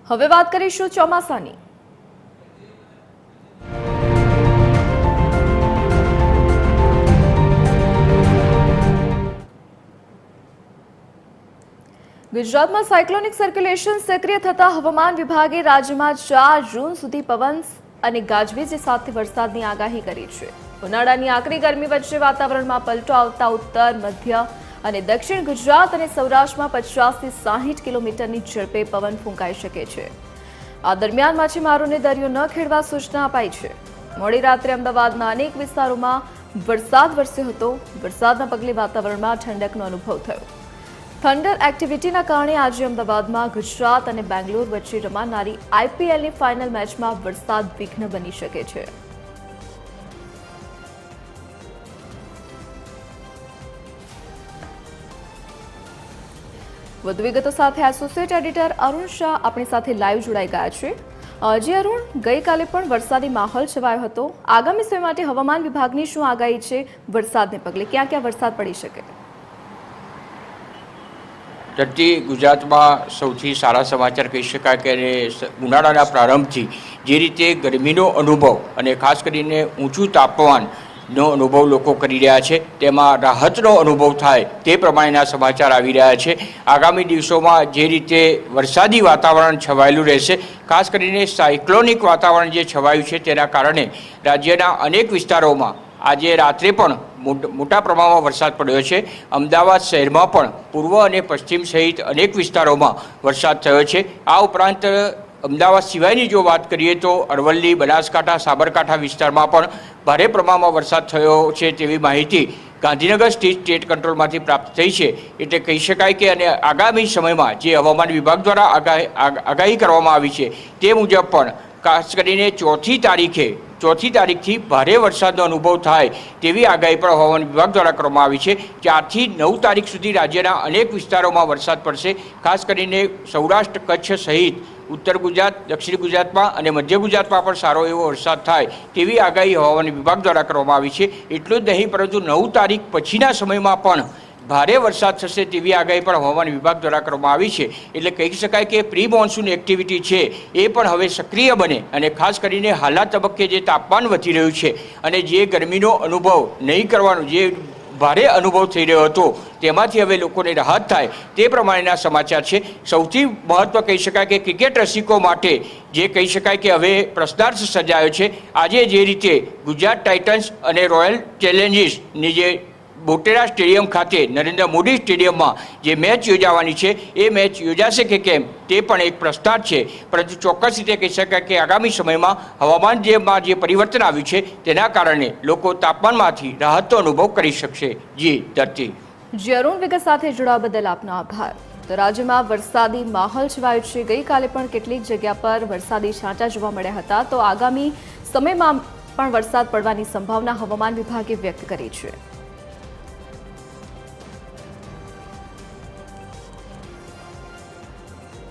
હવે વાત કરીશું ચોમાસાની। ગુજરાતમાં સાયક્લોનિક સર્ક્યુલેશન સક્રિય થતા હવામાન વિભાગે રાજ્યમાં 4 જૂન સુધી પવન અને ગાજવીજ સાથે વરસાદની આગાહી કરી છે। ઉનાળાની આકરી ગરમી વચ્ચે વાતાવરણમાં પલટો આવતા ઉત્તર, મધ્ય અને દક્ષિણ ગુજરાત અને સૌરાષ્ટ્રમાં 50 થી 60 કિલોમીટરની ઝડપે પવન ફૂંકાઈ શકે છે। આ દરમિયાન માછીમારોને દરિયો ન ખેડવા સૂચના અપાઈ છે। મોડી રાત્રે અમદાવાદના અનેક વિસ્તારોમાં વરસાદ વરસ્યો હતો। વરસાદના પગલે વાતાવરણમાં ઠંડકનો અનુભવ થયો। થંડર એક્ટિવિટીના કારણે આજે અમદાવાદમાં ગુજરાત અને બેંગ્લોર વચ્ચે રમાનારી આઈપીએલની ફાઇનલ મેચમાં વરસાદ વિઘ્ન બની શકે છે। વધુ વિગતો સાથે એસોસિએટ એડિટર અરુણ શાહ આપણી સાથે લાઈવ જોડાઈ ગયા છે। જે અરુણ, ગઈકાલે પણ વરસાદી માહોલ છવાયો હતો। આગામી સમય માટે હવામાન વિભાગની શું આગાહી છે? વરસાદને પગલે ક્યાં ક્યાં વરસાદ પડી શકે? ધરતી ગુજરાતમાં સૌથી સારા સમાચાર કહી શકાય કે ઉનાળાના પ્રારંભથી જે રીતે ગરમીનો અનુભવ અને ખાસ કરીને ઊંચું તાપમાનનો અનુભવ લોકો કરી રહ્યા છે તેમાં રાહતનો અનુભવ થાય તે પ્રમાણેના સમાચાર આવી રહ્યા છે। આગામી દિવસોમાં જે રીતે વરસાદી વાતાવરણ છવાયેલું રહેશે, ખાસ કરીને સાયક્લોનિક વાતાવરણ જે છવાયું છે તેના કારણે રાજ્યના અનેક વિસ્તારોમાં આજે રાત્રે પણ મોટા પ્રમાણમાં વરસાદ પડ્યો છે। અમદાવાદ શહેરમાં પણ પૂર્વ અને પશ્ચિમ સહિત અનેક વિસ્તારોમાં વરસાદ થયો છે। આ ઉપરાંત અમદાવાદ સિવાયની જો વાત કરીએ તો અરવલ્લી, બનાસકાંઠા, સાબરકાંઠા વિસ્તારમાં પણ ભારે પ્રમાણમાં વરસાદ થયો છે તેવી માહિતી ગાંધીનગર સ્ટેટ કંટ્રોલમાંથી પ્રાપ્ત થઈ છે। એટલે કહી શકાય કે અને આગામી સમયમાં જે હવામાન વિભાગ દ્વારા આગાહી કરવામાં આવી છે તે મુજબ પણ ખાસ કરીને ચોથી તારીખથી ભારે વરસાદનો અનુભવ થાય તેવી આગાહી પણ હવામાન વિભાગ દ્વારા કરવામાં આવી છે। 4 થી 9 તારીખ સુધી રાજ્યના અનેક વિસ્તારોમાં વરસાદ પડશે। ખાસ કરીને સૌરાષ્ટ્ર, કચ્છ સહિત ઉત્તર ગુજરાત, દક્ષિણ ગુજરાતમાં અને મધ્ય ગુજરાતમાં પણ સારો એવો વરસાદ થાય તેવી આગાહી હવામાન વિભાગ દ્વારા કરવામાં આવી છે। એટલું જ નહીં, પરંતુ 9 તારીખ પછીના સમયમાં પણ ભારે વરસાદ થશે તેવી આગાહી પણ હવામાન વિભાગ દ્વારા કરવામાં આવી છે। એટલે કહી શકાય કે પ્રી મોન્સૂન એક્ટિવિટી છે એ પણ હવે સક્રિય બને અને ખાસ કરીને હાલના તબક્કે જે તાપમાન વધી રહ્યું છે અને જે ગરમીનો અનુભવ નહીં કરવાનો જે ભારે અનુભવ થઈ રહ્યો હતો તેમાંથી હવે લોકોને રાહત થાય તે પ્રમાણેના સમાચાર છે। સૌથી મહત્વ કહી શકાય કે ક્રિકેટ રસિકો માટે જે કહી શકાય કે હવે પ્રશ્નાર્થ સર્જાયો છે। આજે જે રીતે ગુજરાત ટાઇટન્સ અને રોયલ ચેલેન્જર્સની જે બોટેરા સ્ટેડિયમ ખાતે નરેન્દ્ર મોદી સ્ટેડિયમમાં જે મેચ યોજાવાની છે એ મેચ યોજાશે કે કેમ તે પણ એક પ્રશ્નાર્થ છે। પરંતુ ચોક્કસ રીતે કહી શકાય કે આગામી સમયમાં હવામાનમાં જે પરિવર્તન આવ્યું છે તેના કારણે લોકો તાપમાનમાંથી રાહતનો અનુભવ કરી શકશે। જી ધરતી। જી અરુણ, વિગત સાથે જોડાવા બદલ આપનો આભાર। તો રાજ્યમાં વરસાદી માહોલ છવાયો છે। ગઈકાલે પણ કેટલીક જગ્યા પર વરસાદી છાંટા જોવા મળ્યા હતા। તો આગામી સમયમાં પણ વરસાદ પડવાની સંભાવના હવામાન વિભાગે વ્યક્ત કરી છે।